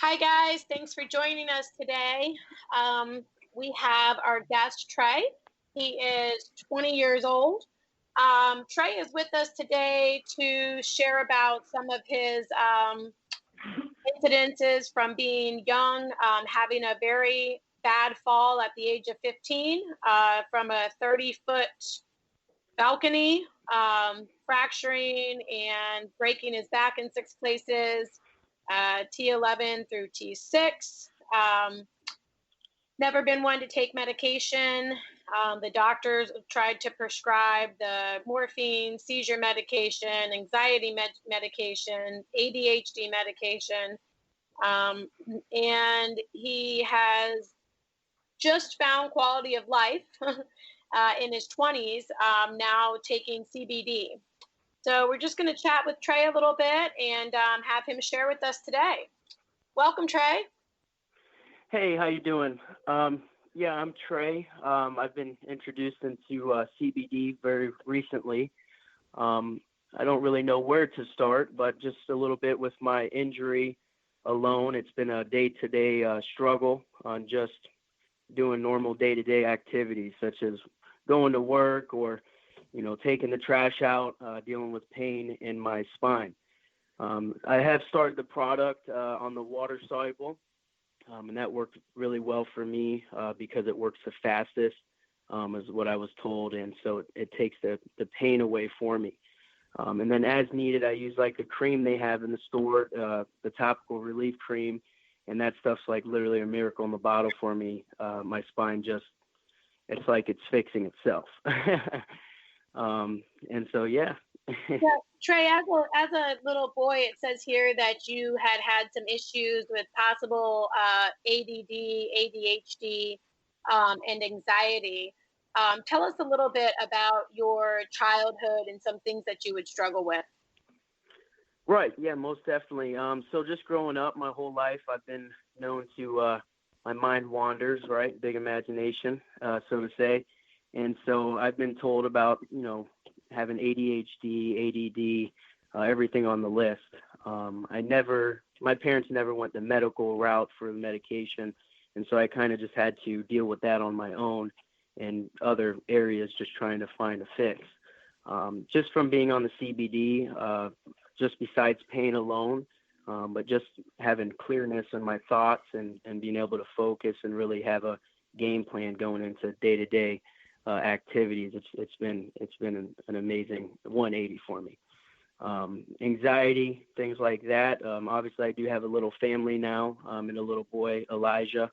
Hi, guys. Thanks for joining us today. We have our guest, Trey. He is 20 years old. Trey is with us today to share about some of his incidences from being young, having a very bad fall at the age of 15 from a 30-foot balcony, fracturing and breaking his back in 6 places, T11 through T6. Never been one to take medication. The doctors tried to prescribe the morphine, seizure medication, anxiety medication, adHD medication. And he has just found quality of life in his 20s, now taking CBD. So we're just going to chat with Trey a little bit and have him share with us today. Welcome, Trey. Hey, how you doing? Yeah, I'm Trey. I've been introduced into CBD very recently. I don't really know where to start, but just a little bit with my injury alone. It's been a day-to-day struggle on just doing normal day-to-day activities, such as going to work or, taking the trash out, dealing with pain in my spine. I have started the product on the water soluble. And that worked really well for me because it works the fastest, is what I was told. And so it takes the pain away for me. And then as needed, I use like the cream they have in the store, the topical relief cream. And that stuff's like literally a miracle in the bottle for me. My spine it's like it's fixing itself. And so, yeah. Yeah, Trey, as a little boy, it says here that you had some issues with possible ADD, ADHD, and anxiety. Tell us a little bit about your childhood and some things that you would struggle with. Right. Yeah, most definitely. So just growing up my whole life, I've been known to, my mind wanders, right? Big imagination, so to say. And so I've been told about, having ADHD, ADD, everything on the list. My parents never went the medical route for the medication. And so I kind of just had to deal with that on my own and other areas, just trying to find a fix. Just from being on the CBD, just besides pain alone, but just having clearness in my thoughts and being able to focus and really have a game plan going into day-to-day activities. It's been an amazing 180 for me. Anxiety, things like that. Obviously, I do have a little family now, and a little boy, Elijah,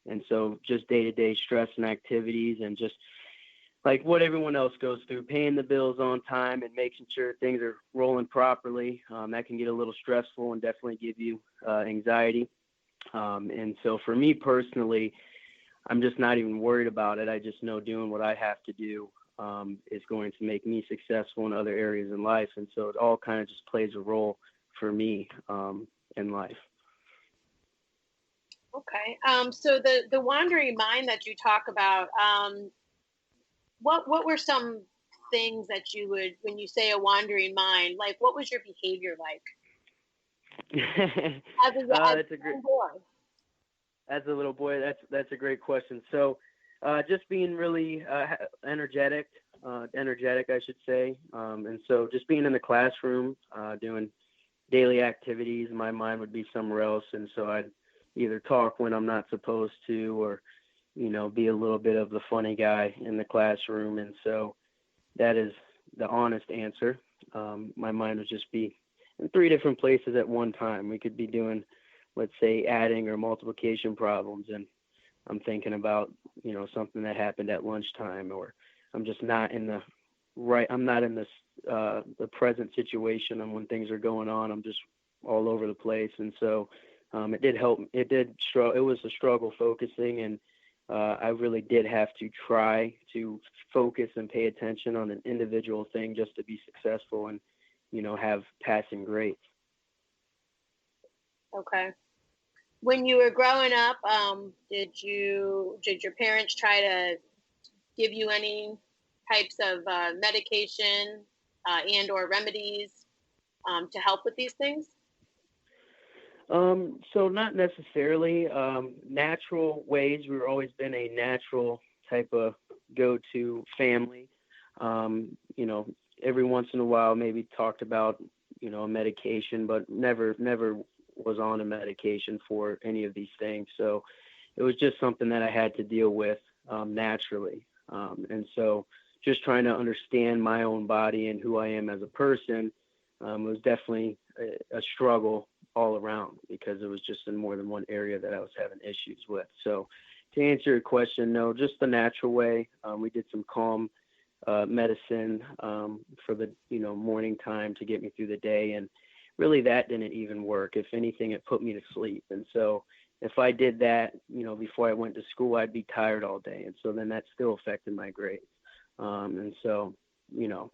and so just day-to-day stress and activities, and just like what everyone else goes through, paying the bills on time and making sure things are rolling properly. That can get a little stressful and definitely give you anxiety. And so for me personally, I'm just not even worried about it. I just know doing what I have to do is going to make me successful in other areas in life. And so it all kind of just plays a role for me in life. Okay. So the wandering mind that you talk about, what were some things that you would, when you say a wandering mind, like what was your behavior like? As a little boy, that's a great question. So, just being really energetic, I should say. And so just being in the classroom, doing daily activities, my mind would be somewhere else. And so I'd either talk when I'm not supposed to, or, be a little bit of the funny guy in the classroom. And so that is the honest answer. My mind would just be in 3 different places at one time. We could be doing, let's say, adding or multiplication problems, and I'm thinking about, something that happened at lunchtime, or I'm just not in the the present situation. And when things are going on, I'm just all over the place. And so it did help. It was a struggle focusing, and I really did have to try to focus and pay attention on an individual thing just to be successful and, have passing grades. Okay. When you were growing up, did your parents try to give you any types of medication and or remedies to help with these things? So not necessarily. Natural ways. We've always been a natural type of go-to family. You know, every once in a while, maybe talked about, you know, a medication, but never was on a medication for any of these things. So it was just something that I had to deal with naturally. And so just trying to understand my own body and who I am as a person was definitely a struggle all around because it was just in more than one area that I was having issues with. So to answer your question, no, just the natural way. We did some calm medicine for the, you know, morning time to get me through the day. And really that didn't even work. If anything, it put me to sleep. And so if I did that, you know, before I went to school, I'd be tired all day. And so then that still affected my grades. And so, you know,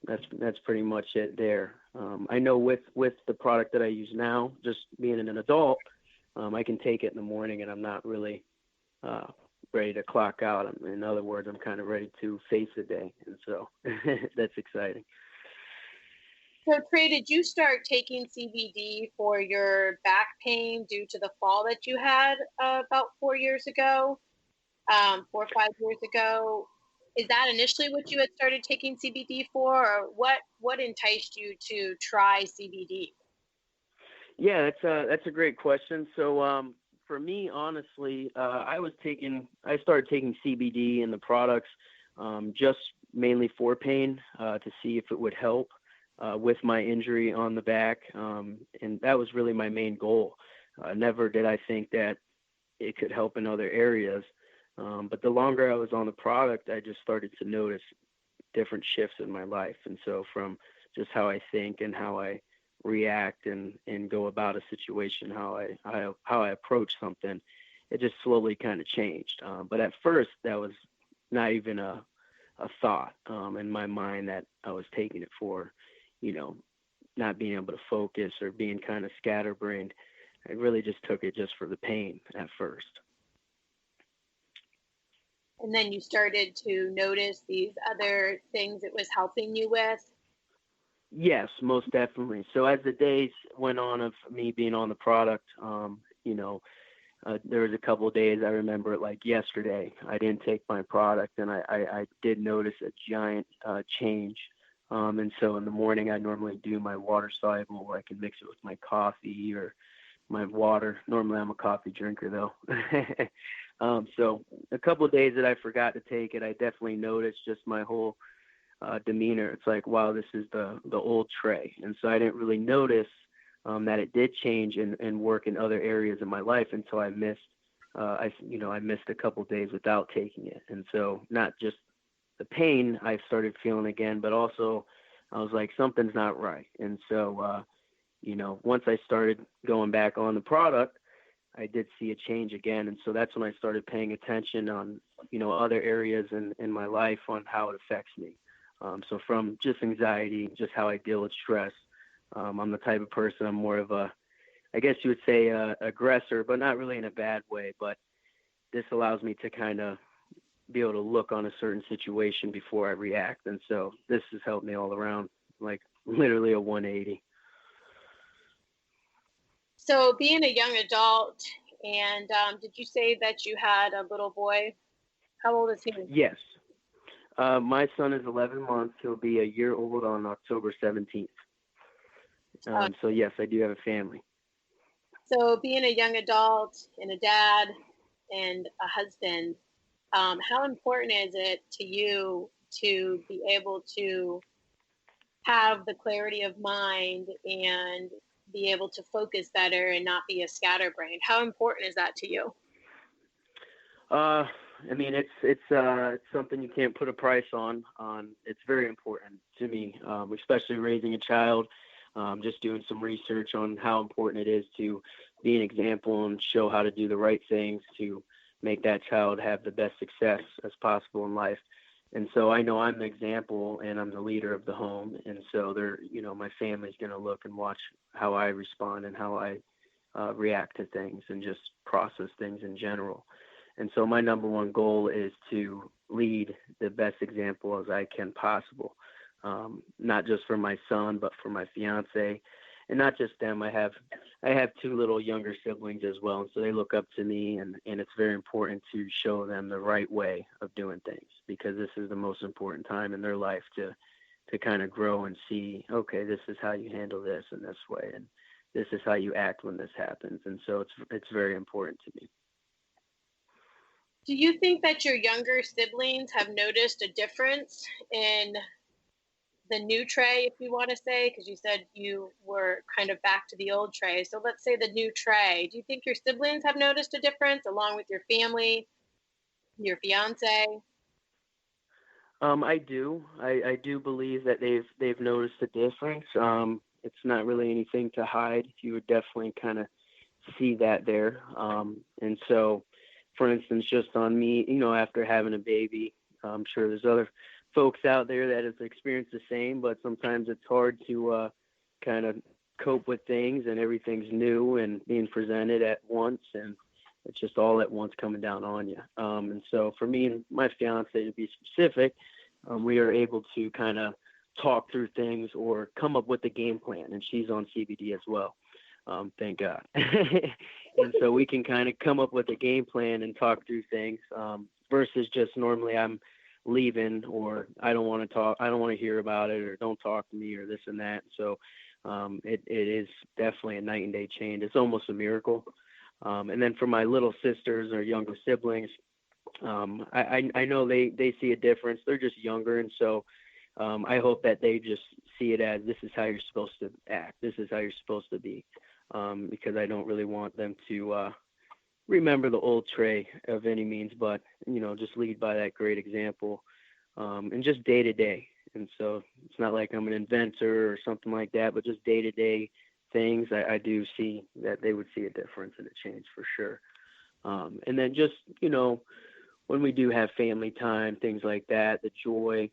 that's pretty much it there. I know with the product that I use now, just being an adult, I can take it in the morning and I'm not really ready to clock out. In other words, I'm kind of ready to face the day. And so that's exciting. So, Trey, did you start taking CBD for your back pain due to the fall that you had about 4 years ago, 4 or 5 years ago? Is that initially what you had started taking CBD for, or what enticed you to try CBD? Yeah, that's a great question. So for me, honestly, I started taking CBD and the products just mainly for pain to see if it would help with my injury on the back, and that was really my main goal. Never did I think that it could help in other areas, but the longer I was on the product, I just started to notice different shifts in my life, and so from just how I think and how I react and go about a situation, how I approach something, it just slowly kind of changed. But at first, that was not even a thought in my mind that I was taking it for, you know, not being able to focus or being kind of scatterbrained. I really just took it just for the pain at first. And then you started to notice these other things it was helping you with. Yes, most definitely. So as the days went on of me being on the product, you know, there was a couple of days I remember it like yesterday. I didn't take my product, and I did notice a giant change. And so in the morning, I normally do my water soluble, where I can mix it with my coffee or my water. Normally, I'm a coffee drinker, though. So a couple of days that I forgot to take it, I definitely noticed just my whole demeanor. It's like, wow, this is the old Trey. And so I didn't really notice that it did change and work in other areas of my life until I missed a couple of days without taking it. And so not just the pain I started feeling again, but also I was like, something's not right. And so, once I started going back on the product, I did see a change again. And so that's when I started paying attention on, other areas in my life on how it affects me. So from just anxiety, just how I deal with stress. I'm the type of person, I'm more of I guess you would say aggressor, but not really in a bad way. But this allows me to kind of be able to look on a certain situation before I react. And so this has helped me all around, like literally a 180. So being a young adult, and did you say that you had a little boy? How old is he? Yes. My son is 11 months. He'll be a year old on October 17th. So yes, I do have a family. So being a young adult and a dad and a husband, how important is it to you to be able to have the clarity of mind and be able to focus better and not be a scatterbrain? How important is that to you? I mean, it's something you can't put a price on. It's very important to me, especially raising a child. Just doing some research on how important it is to be an example and show how to do the right things to make that child have the best success as possible in life. And so I know I'm an example and I'm the leader of the home. And so my family's going to look and watch how I respond and how I react to things and just process things in general. And so my number one goal is to lead the best example as I can possible, not just for my son, but for my fiance and not just them. I have two little younger siblings as well, and so they look up to me, and it's very important to show them the right way of doing things, because this is the most important time in their life to kind of grow and see, okay, this is how you handle this in this way, and this is how you act when this happens. And so it's very important to me. Do you think that your younger siblings have noticed a difference in the new Trey, if you want to say, because you said you were kind of back to the old Trey? So let's say the new Trey. Do you think your siblings have noticed a difference along with your family, your fiance? I do. I do believe that they've noticed a difference. It's not really anything to hide. You would definitely kind of see that there. And so, for instance, just on me, after having a baby, I'm sure there's other folks out there that have experienced the same, but sometimes it's hard to kind of cope with things, and everything's new and being presented at once, and it's just all at once coming down on you. And so for me and my fiance, to be specific, we are able to kind of talk through things or come up with a game plan. And she's on CBD as well. Thank God. And so we can kind of come up with a game plan and talk through things versus just normally I'm leaving, or I don't want to talk, I don't want to hear about it, or don't talk to me, or this and that. So it is definitely a night and day change. It's almost a miracle. And then for my little sisters or younger siblings, I know they see a difference. They're just younger. And so I hope that they just see it as, this is how you're supposed to act. This is how you're supposed to be. Because I don't really want them to remember the old Trey of any means, but, just lead by that great example, and just day to day. And so it's not like I'm an inventor or something like that, but just day to day things. I do see that they would see a difference and a change for sure. And then just, when we do have family time, things like that, the joy,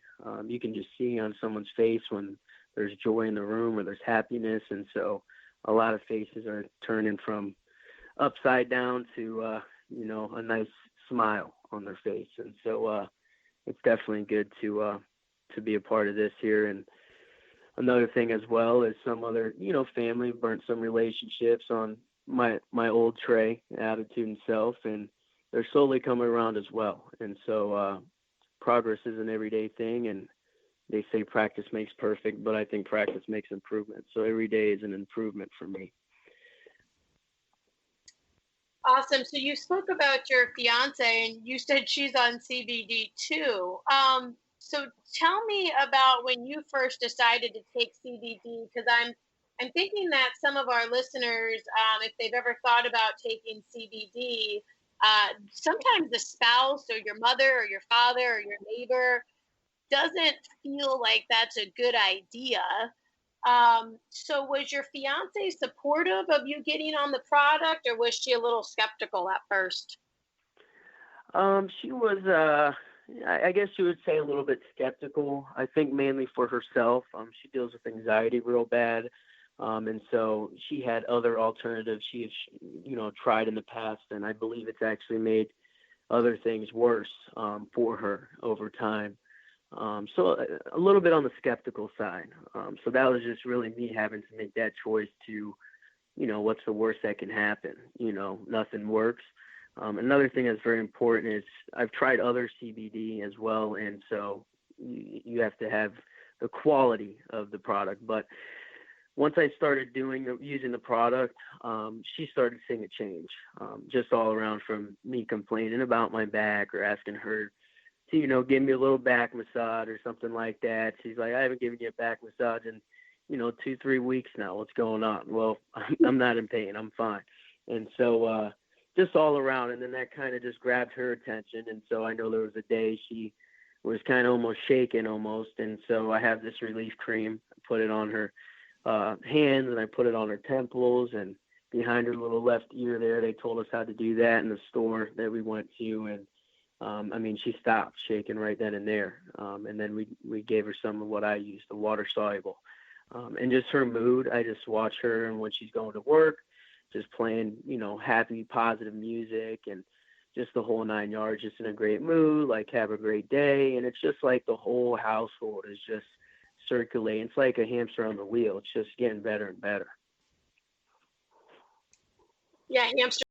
you can just see on someone's face when there's joy in the room or there's happiness. And so a lot of faces are turning from upside down to, a nice smile on their face. And so it's definitely good to be a part of this here. And another thing as well is some other, family burnt some relationships on my old Trey, attitude and self, and they're slowly coming around as well. And so progress is an everyday thing, and they say practice makes perfect, but I think practice makes improvement. So every day is an improvement for me. Awesome. So you spoke about your fiance, and you said she's on CBD too. So tell me about when you first decided to take CBD, because I'm thinking that some of our listeners, if they've ever thought about taking CBD, sometimes the spouse or your mother or your father or your neighbor doesn't feel like that's a good idea. So was your fiance supportive of you getting on the product, or was she a little skeptical at first? She was, I guess you would say, a little bit skeptical. I think mainly for herself. She deals with anxiety real bad. And so she had other alternatives she had, tried in the past, and I believe it's actually made other things worse for her over time. So a little bit on the skeptical side. So that was just really me having to make that choice to, what's the worst that can happen? Nothing works. Another thing that's very important is I've tried other CBD as well. And so you have to have the quality of the product. But once I started using the product, she started seeing a change, just all around, from me complaining about my back or asking her to, give me a little back massage or something like that. She's like, I haven't given you a back massage in, 2-3 weeks now. What's going on? Well, I'm not in pain. I'm fine. And so just all around. And then that kind of just grabbed her attention. And so I know there was a day she was kind of almost shaking almost. And so I have this relief cream. I put it on her hands, and I put it on her temples and behind her little left ear there. They told us how to do that in the store that we went to. And she stopped shaking right then and there. And then we gave her some of what I use, the water soluble. And just her mood, I just watch her, and when she's going to work, just playing, happy, positive music, and just the whole 9 yards, just in a great mood, like have a great day. And it's just like the whole household is just circulating. It's like a hamster on the wheel. It's just getting better and better. Yeah, hamster